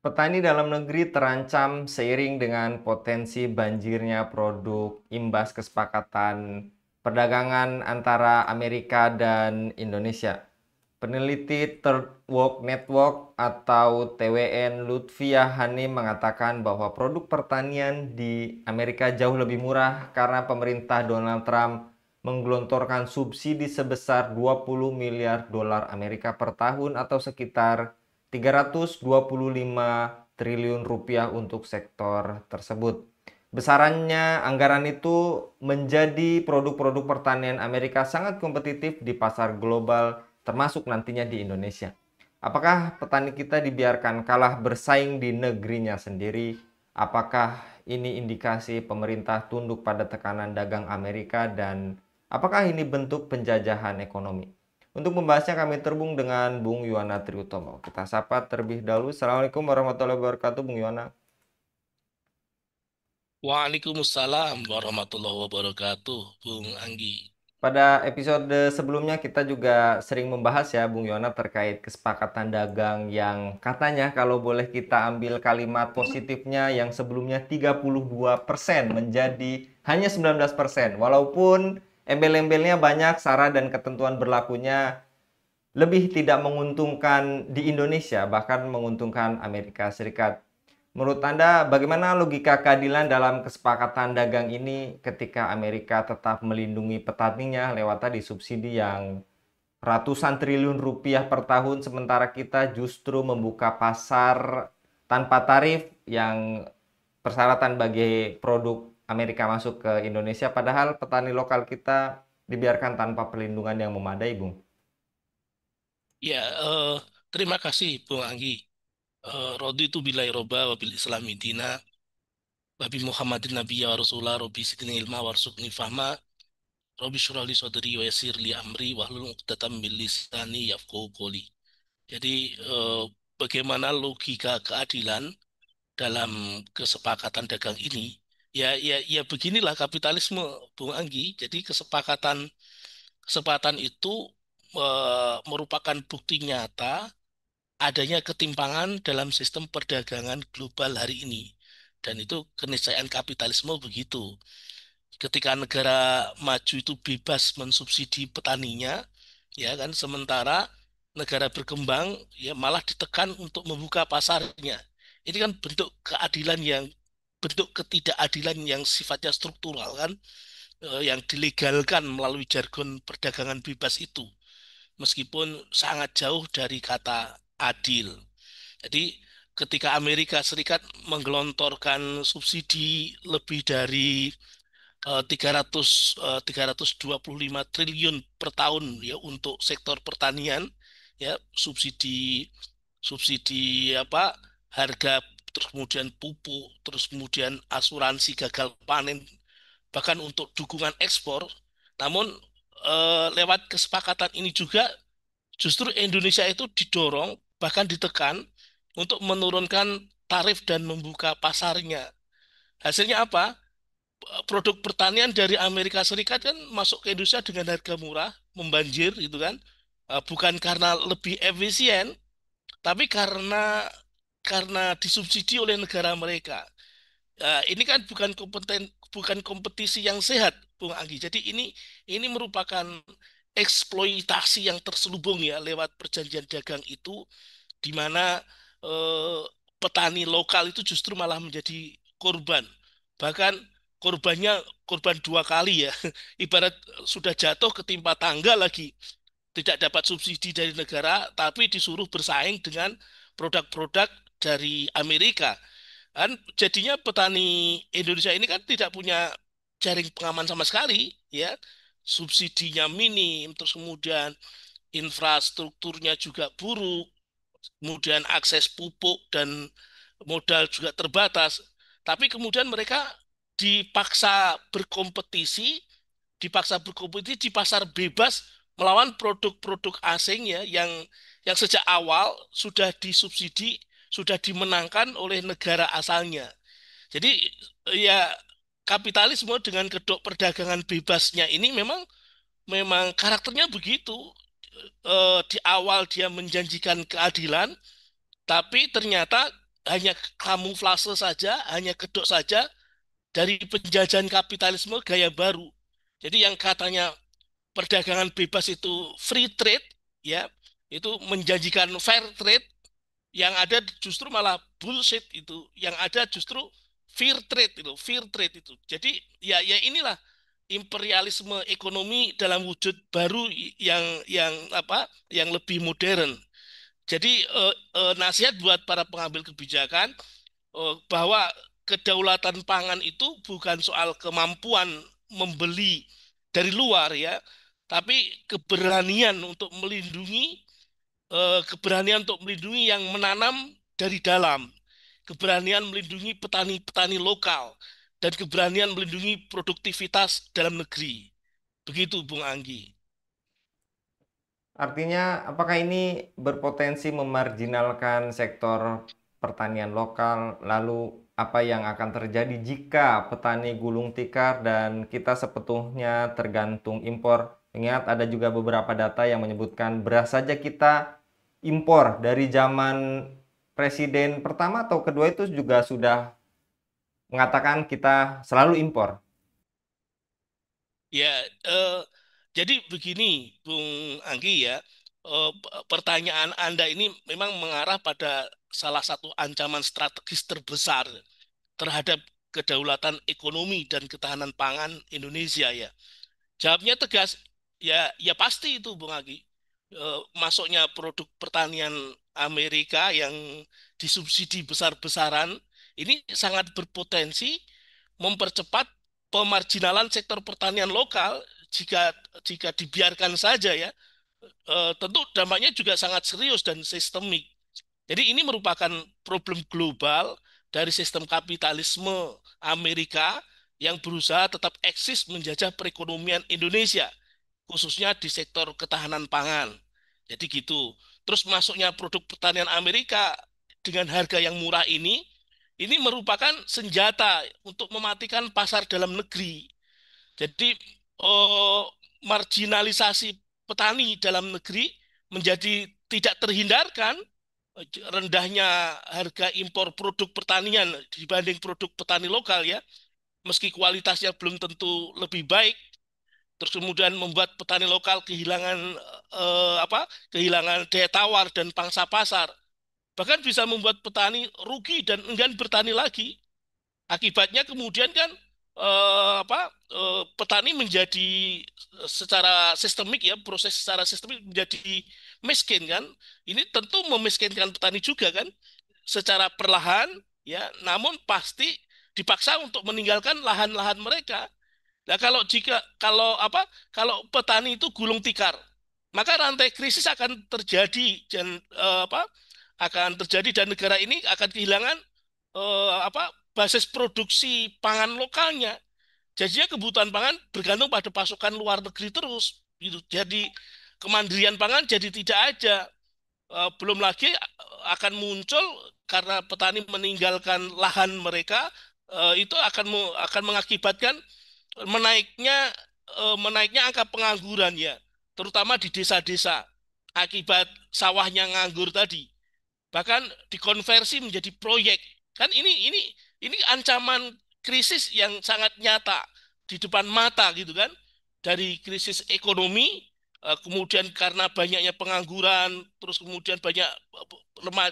Petani dalam negeri terancam seiring dengan potensi banjirnya produk imbas kesepakatan perdagangan antara Amerika dan Indonesia. Peneliti Third World Network atau TWN Lutfia Hanim mengatakan bahwa produk pertanian di Amerika jauh lebih murah karena pemerintah Donald Trump menggelontorkan subsidi sebesar 20 miliar dolar Amerika per tahun atau sekitar 325 triliun rupiah untuk sektor tersebut. Besarannya anggaran itu menjadi produk-produk pertanian Amerika sangat kompetitif di pasar global, termasuk nantinya di Indonesia. Apakah petani kita dibiarkan kalah bersaing di negerinya sendiri? Apakah ini indikasi pemerintah tunduk pada tekanan dagang Amerika dan apakah ini bentuk penjajahan ekonomi? Untuk membahasnya kami terhubung dengan Bung Yuwana Triutomo. Kita sapa terlebih dahulu. Assalamualaikum warahmatullahi wabarakatuh, Bung Yuwana. Waalaikumsalam warahmatullahi wabarakatuh, Bung Anggi. Pada episode sebelumnya kita juga sering membahas ya Bung Yona terkait kesepakatan dagang yang katanya kalau boleh kita ambil kalimat positifnya yang sebelumnya 32% menjadi hanya 19%. Walaupun embel-embelnya banyak, syarat dan ketentuan berlakunya lebih tidak menguntungkan di Indonesia, bahkan menguntungkan Amerika Serikat. Menurut Anda, bagaimana logika keadilan dalam kesepakatan dagang ini ketika Amerika tetap melindungi petaninya lewat tadi subsidi yang ratusan triliun rupiah per tahun, sementara kita justru membuka pasar tanpa tarif yang persyaratan bagi produk Amerika masuk ke Indonesia, padahal petani lokal kita dibiarkan tanpa perlindungan yang memadai, Bung. Ya, terima kasih, Bung Anggi. Raditu billahi robba wa bil islami dina wa bi Muhammadin nabiyya wa rasulah rabbi sidni ilma warzuqni fahma rabbi syrah li sadri wa yassir li amri wahlul 'uqdatam min lisani yafqahu qawli. Jadi, bagaimana logika keadilan dalam kesepakatan dagang ini? Ya, beginilah kapitalisme, Bung Anggi. Jadi kesepakatan kesepakatan itu merupakan bukti nyata adanya ketimpangan dalam sistem perdagangan global hari ini. Dan itu keniscayaan kapitalisme begitu. Ketika negara maju itu bebas mensubsidi petaninya, ya kan, sementara negara berkembang ya malah ditekan untuk membuka pasarnya. Ini kan bentuk ketidakadilan yang sifatnya struktural kan, yang dilegalkan melalui jargon perdagangan bebas itu meskipun sangat jauh dari kata adil. Jadi ketika Amerika Serikat menggelontorkan subsidi lebih dari 325 triliun per tahun ya untuk sektor pertanian, ya, subsidi subsidi apa, harga, terus kemudian pupuk, terus kemudian asuransi gagal panen, bahkan untuk dukungan ekspor. Namun lewat kesepakatan ini juga justru Indonesia itu didorong bahkan ditekan untuk menurunkan tarif dan membuka pasarnya. Hasilnya apa? Produk pertanian dari Amerika Serikat kan masuk ke Indonesia dengan harga murah, membanjir gitu kan. Bukan karena lebih efisien, tapi karena disubsidi oleh negara mereka. Ini kan bukan kompetisi yang sehat, Bung Anggi. Jadi ini merupakan eksploitasi yang terselubung ya lewat perjanjian dagang itu, di mana eh, petani lokal itu justru malah menjadi korban. Bahkan korbannya korban dua kali ya. Ibarat sudah jatuh ketimpa tangga lagi, tidak dapat subsidi dari negara, tapi disuruh bersaing dengan produk-produk dari Amerika. Kan jadinya petani Indonesia ini kan tidak punya jaring pengaman sama sekali, ya. Subsidinya minim, terus kemudian infrastrukturnya juga buruk, kemudian akses pupuk dan modal juga terbatas. Tapi kemudian mereka dipaksa berkompetisi, dipaksa berkompetisi di pasar bebas melawan produk-produk asing ya yang sejak awal sudah disubsidi, sudah dimenangkan oleh negara asalnya. Jadi ya kapitalisme dengan kedok perdagangan bebasnya ini memang memang karakternya begitu. Di awal dia menjanjikan keadilan, tapi ternyata hanya kamuflase saja, hanya kedok saja dari penjajahan kapitalisme gaya baru. Jadi yang katanya perdagangan bebas itu free trade, ya, itu menjanjikan fair trade, yang ada justru malah bullshit itu. Yang ada justru fair trade itu. Jadi ya inilah imperialisme ekonomi dalam wujud baru yang apa? Yang lebih modern. Jadi nasihat buat para pengambil kebijakan bahwa kedaulatan pangan itu bukan soal kemampuan membeli dari luar ya, tapi keberanian untuk melindungi yang menanam dari dalam, keberanian melindungi petani-petani lokal, dan keberanian melindungi produktivitas dalam negeri. Begitu, Bung Anggi. Artinya, apakah ini berpotensi memarginalkan sektor pertanian lokal? Lalu, apa yang akan terjadi jika petani gulung tikar dan kita sepenuhnya tergantung impor? Ingat, ada juga beberapa data yang menyebutkan beras saja kita impor dari zaman presiden pertama atau kedua itu juga sudah mengatakan kita selalu impor. Ya, jadi begini, Bung Anggi ya, pertanyaan Anda ini memang mengarah pada salah satu ancaman strategis terbesar terhadap kedaulatan ekonomi dan ketahanan pangan Indonesia ya. Jawabnya tegas, ya pasti itu Bung Agi. Masuknya produk pertanian Amerika yang disubsidi besar-besaran ini sangat berpotensi mempercepat pemarginalan sektor pertanian lokal jika jika dibiarkan saja ya. Tentu dampaknya juga sangat serius dan sistemik. Jadi ini merupakan problem global dari sistem kapitalisme Amerika yang berusaha tetap eksis menjajah perekonomian Indonesia, khususnya di sektor ketahanan pangan. Jadi gitu. Terus masuknya produk pertanian Amerika dengan harga yang murah ini merupakan senjata untuk mematikan pasar dalam negeri. Jadi eh, marginalisasi petani dalam negeri menjadi tidak terhindarkan, rendahnya harga impor produk pertanian dibanding produk petani lokal ya, meski kualitasnya belum tentu lebih baik, terus kemudian membuat petani lokal kehilangan daya tawar dan pangsa pasar, bahkan bisa membuat petani rugi dan enggan bertani lagi. Akibatnya kemudian kan petani menjadi secara sistemik ya, proses secara sistemik menjadi miskin kan. Ini tentu memiskinkan petani juga kan, secara perlahan ya, namun pasti dipaksa untuk meninggalkan lahan-lahan mereka. Nah, kalau petani itu gulung tikar, maka rantai krisis akan terjadi dan akan terjadi dan negara ini akan kehilangan basis produksi pangan lokalnya. Jadinya kebutuhan pangan bergantung pada pasokan luar negeri terus gitu. Jadi kemandirian pangan jadi tidak ada. Belum lagi akan muncul karena petani meninggalkan lahan mereka, itu akan mengakibatkan menaiknya menaiknya angka pengangguran ya, terutama di desa-desa akibat sawahnya nganggur tadi, bahkan dikonversi menjadi proyek. Kan ini ancaman krisis yang sangat nyata di depan mata gitu kan, dari krisis ekonomi, kemudian karena banyaknya pengangguran, terus kemudian banyak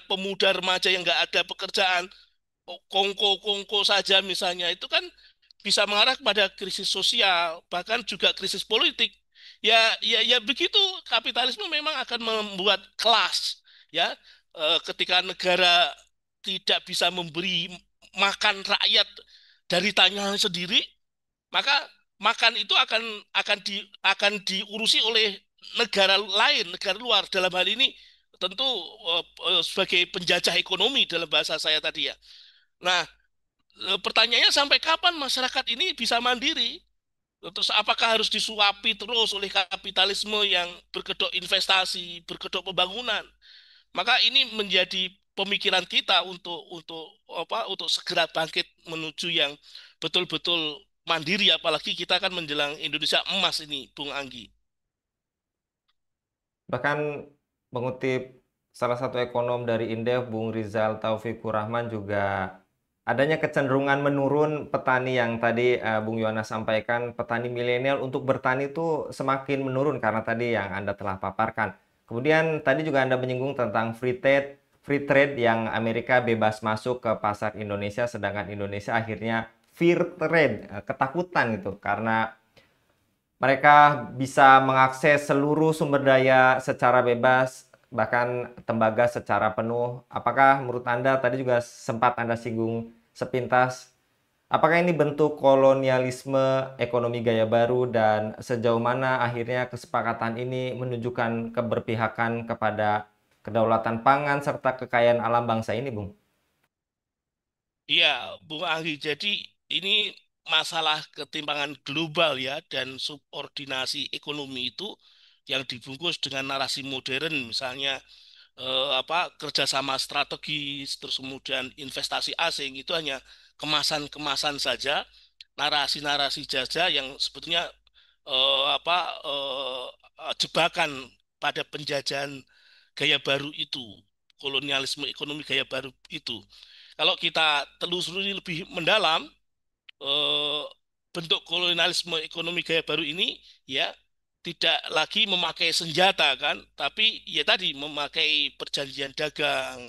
pemuda remaja yang nggak ada pekerjaan, kongko-kongko saja misalnya, itu kan bisa mengarah kepada krisis sosial, bahkan juga krisis politik. Ya begitu, kapitalisme memang akan membuat kelas, ya. Ketika negara tidak bisa memberi makan rakyat dari tangannya sendiri, maka makan itu akan diurusi oleh negara lain, negara luar. Dalam hal ini tentu sebagai penjajah ekonomi dalam bahasa saya tadi ya. Nah, pertanyaannya sampai kapan masyarakat ini bisa mandiri? Terus apakah harus disuapi terus oleh kapitalisme yang berkedok investasi, berkedok pembangunan? Maka ini menjadi pemikiran kita untuk segera bangkit menuju yang betul-betul mandiri, apalagi kita kan menjelang Indonesia emas ini, Bung Anggi. Bahkan mengutip salah satu ekonom dari Indef, Bung Rizal Taufikur Rahman juga adanya kecenderungan menurun petani yang tadi Bung Yohanes sampaikan, petani milenial untuk bertani itu semakin menurun karena tadi yang Anda telah paparkan. Kemudian tadi juga Anda menyinggung tentang free trade yang Amerika bebas masuk ke pasar Indonesia, sedangkan Indonesia akhirnya fear trade, ketakutan gitu karena mereka bisa mengakses seluruh sumber daya secara bebas, bahkan tembaga secara penuh. Apakah menurut Anda, tadi juga sempat Anda singgung sepintas, apakah ini bentuk kolonialisme ekonomi gaya baru dan sejauh mana akhirnya kesepakatan ini menunjukkan keberpihakan kepada kedaulatan pangan serta kekayaan alam bangsa ini, Bung? Iya, Bung Anggi. Jadi ini masalah ketimpangan global ya dan subordinasi ekonomi itu yang dibungkus dengan narasi modern, misalnya kerjasama strategis, terus kemudian investasi asing itu hanya kemasan-kemasan saja, narasi-narasi saja yang sebetulnya eh, apa jebakan pada penjajahan gaya baru itu, kolonialisme ekonomi gaya baru itu. Kalau kita telusuri lebih mendalam, eh, bentuk kolonialisme ekonomi gaya baru ini ya tidak lagi memakai senjata kan, tapi ya tadi memakai perjanjian dagang,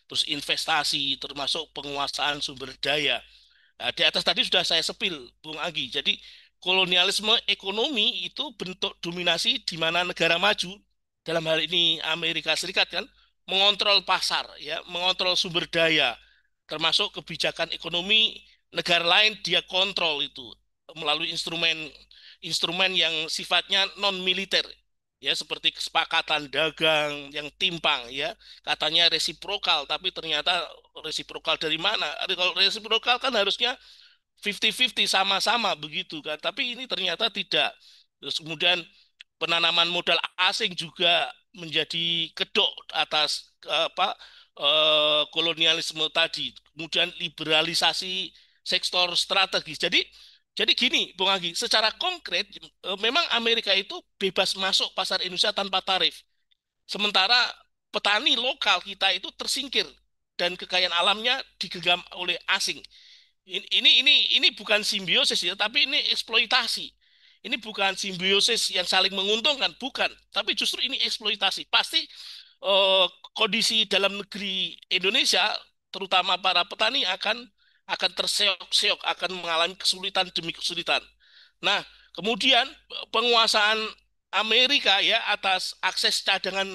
terus investasi, termasuk penguasaan sumber daya. Nah, di atas tadi sudah saya sepil, Bung Agi. Jadi kolonialisme ekonomi itu bentuk dominasi di mana negara maju, dalam hal ini Amerika Serikat kan, mengontrol pasar, ya, mengontrol sumber daya, termasuk kebijakan ekonomi negara lain dia kontrol itu melalui instrumen yang sifatnya non militer, ya seperti kesepakatan dagang yang timpang, ya katanya resiprokal, tapi ternyata resiprokal dari mana? Kalau resiprokal kan harusnya 50-50 sama-sama begitu kan, tapi ini ternyata tidak. Terus kemudian penanaman modal asing juga menjadi kedok atas kolonialisme tadi. Kemudian liberalisasi sektor strategis. Jadi gini, Bung Agi, secara konkret memang Amerika itu bebas masuk pasar Indonesia tanpa tarif. Sementara petani lokal kita itu tersingkir dan kekayaan alamnya digenggam oleh asing. Ini bukan simbiosis ya, tapi ini eksploitasi. Ini bukan simbiosis yang saling menguntungkan, bukan. Tapi justru ini eksploitasi. Pasti eh, kondisi dalam negeri Indonesia, terutama para petani akan terseok-seok, akan mengalami kesulitan demi kesulitan. Nah, kemudian penguasaan Amerika ya atas akses cadangan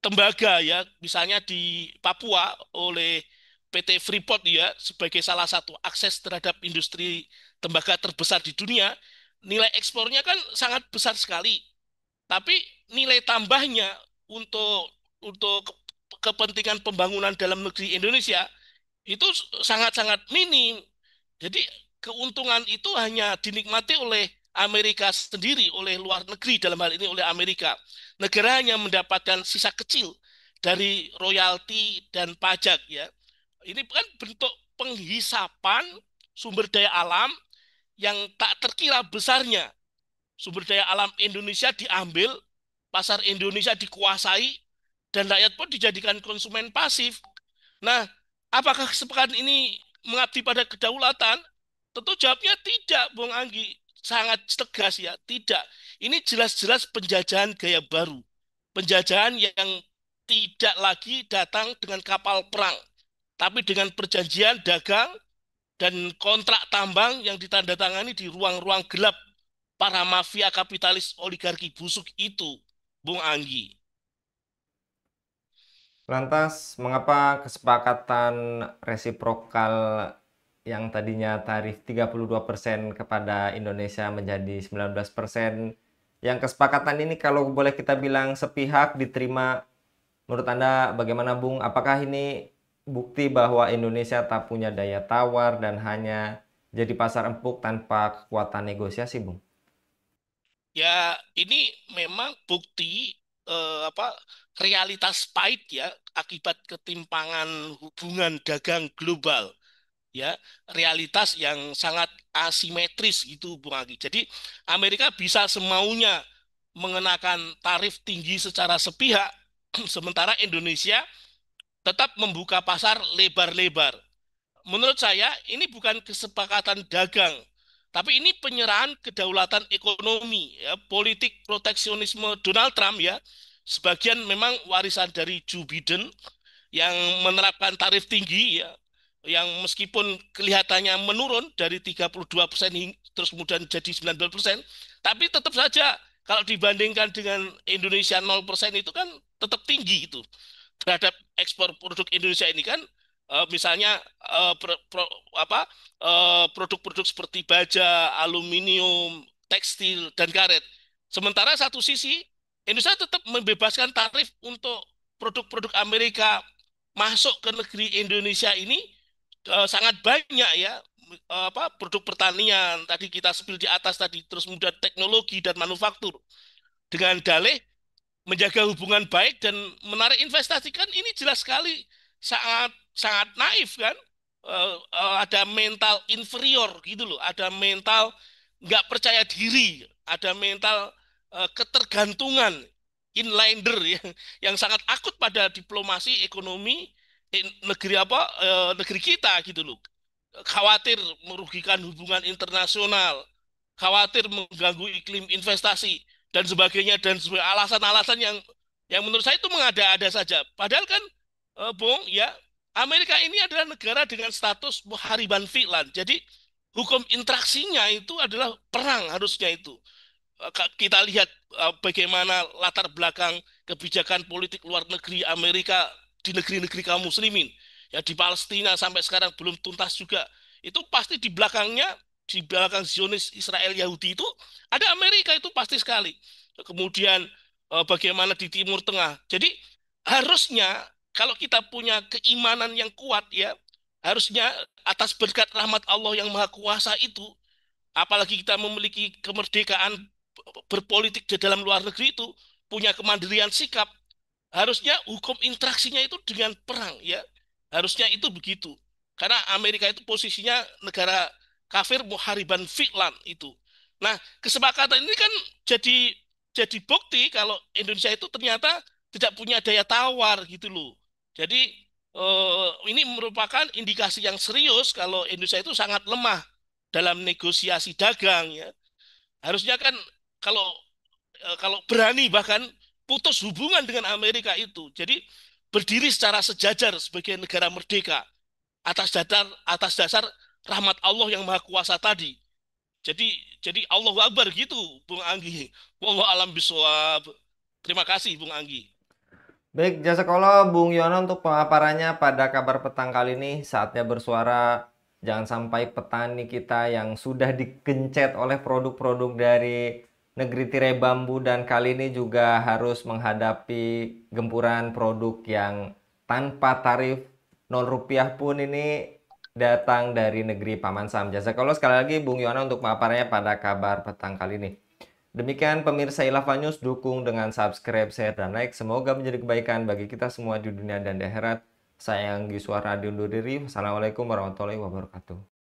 tembaga ya, misalnya di Papua oleh PT Freeport ya sebagai salah satu akses terhadap industri tembaga terbesar di dunia, nilai ekspornya kan sangat besar sekali. Tapi nilai tambahnya untuk untuk kepentingan pembangunan dalam negeri Indonesia itu sangat-sangat minim. Jadi keuntungan itu hanya dinikmati oleh Amerika sendiri, oleh luar negeri dalam hal ini oleh Amerika. Negara hanya mendapatkan sisa kecil dari royalti dan pajak ya. Ini kan bentuk penghisapan sumber daya alam yang tak terkira besarnya. Sumber daya alam Indonesia diambil, pasar Indonesia dikuasai, dan rakyat pun dijadikan konsumen pasif. Nah, apakah kesepakatan ini mengabdi pada kedaulatan? Tentu jawabnya tidak, Bung Anggi. Sangat tegas ya, tidak. Ini jelas-jelas penjajahan gaya baru. Penjajahan yang tidak lagi datang dengan kapal perang, tapi dengan perjanjian dagang dan kontrak tambang yang ditandatangani di ruang-ruang gelap para mafia kapitalis oligarki busuk itu, Bung Anggi. Lantas, mengapa kesepakatan resiprokal yang tadinya tarif 32% kepada Indonesia menjadi 19%? Yang kesepakatan ini kalau boleh kita bilang sepihak diterima, menurut Anda bagaimana, Bung? Apakah ini bukti bahwa Indonesia tak punya daya tawar dan hanya jadi pasar empuk tanpa kekuatan negosiasi, Bung? Ya, ini memang bukti apa realitas pahit ya akibat ketimpangan hubungan dagang global ya, realitas yang sangat asimetris gitu Bung Agi. Jadi Amerika bisa semaunya mengenakan tarif tinggi secara sepihak, Sementara Indonesia tetap membuka pasar lebar-lebar. Menurut saya ini bukan kesepakatan dagang, tapi ini penyerahan kedaulatan ekonomi, ya, politik proteksionisme Donald Trump ya. Sebagian memang warisan dari Joe Biden yang menerapkan tarif tinggi ya, yang meskipun kelihatannya menurun dari 32% terus kemudian jadi 19%, tapi tetap saja kalau dibandingkan dengan Indonesia 0% itu kan tetap tinggi itu terhadap ekspor produk Indonesia ini kan, misalnya apa, produk-produk seperti baja, aluminium, tekstil dan karet. Sementara satu sisi Indonesia tetap membebaskan tarif untuk produk-produk Amerika masuk ke negeri Indonesia ini, sangat banyak ya, apa produk pertanian tadi kita spill di atas tadi, terus kemudian teknologi dan manufaktur dengan dalih menjaga hubungan baik dan menarik investasi kan ini jelas sekali sangat sangat naif kan. Ada mental inferior gitu loh, ada mental nggak percaya diri, ada mental ketergantungan inlander yang sangat akut pada diplomasi ekonomi negeri apa, negeri kita gitu loh. Khawatir merugikan hubungan internasional, khawatir mengganggu iklim investasi dan sebagainya, dan alasan-alasan yang menurut saya itu mengada-ada saja. Padahal kan, Bung, ya Amerika ini adalah negara dengan status muhariban fi'lan. Jadi hukum interaksinya itu adalah perang harusnya itu. Kita lihat bagaimana latar belakang kebijakan politik luar negeri Amerika di negeri-negeri kaum muslimin. Ya di Palestina sampai sekarang belum tuntas juga. Itu pasti di belakangnya, di belakang Zionis Israel Yahudi itu ada Amerika, itu pasti sekali. Kemudian bagaimana di Timur Tengah. Jadi harusnya kalau kita punya keimanan yang kuat ya, harusnya atas berkat rahmat Allah yang Maha Kuasa itu, apalagi kita memiliki kemerdekaan berpolitik di dalam luar negeri itu, punya kemandirian sikap, harusnya hukum interaksinya itu dengan perang ya. Harusnya itu begitu. Karena Amerika itu posisinya negara kafir muhariban fi'lan itu. Nah, kesepakatan ini kan jadi jadi bukti kalau Indonesia itu ternyata tidak punya daya tawar gitu loh. Jadi ini merupakan indikasi yang serius kalau Indonesia itu sangat lemah dalam negosiasi dagang ya. Harusnya kan kalau kalau berani bahkan putus hubungan dengan Amerika itu. Jadi berdiri secara sejajar sebagai negara merdeka atas dasar rahmat Allah yang Maha Kuasa tadi. Jadi jadi Allahu Akbar gitu, Bung Anggi. Wallahu alam bisawab. Terima kasih, Bung Anggi. Baik, jazakallah Bung Yono untuk pemaparannya pada kabar petang kali ini. Saatnya bersuara, jangan sampai petani kita yang sudah digencet oleh produk-produk dari negeri tirai bambu dan kali ini juga harus menghadapi gempuran produk yang tanpa tarif 0 rupiah pun ini datang dari negeri Paman Sam. Jazakallah sekali lagi Bung Yono untuk pemaparannya pada kabar petang kali ini. Demikian pemirsa Ilava News, dukung dengan subscribe, share, dan like. Semoga menjadi kebaikan bagi kita semua di dunia dan di akhirat. Saya Anggi Suara undur diri. Wassalamualaikum warahmatullahi wabarakatuh.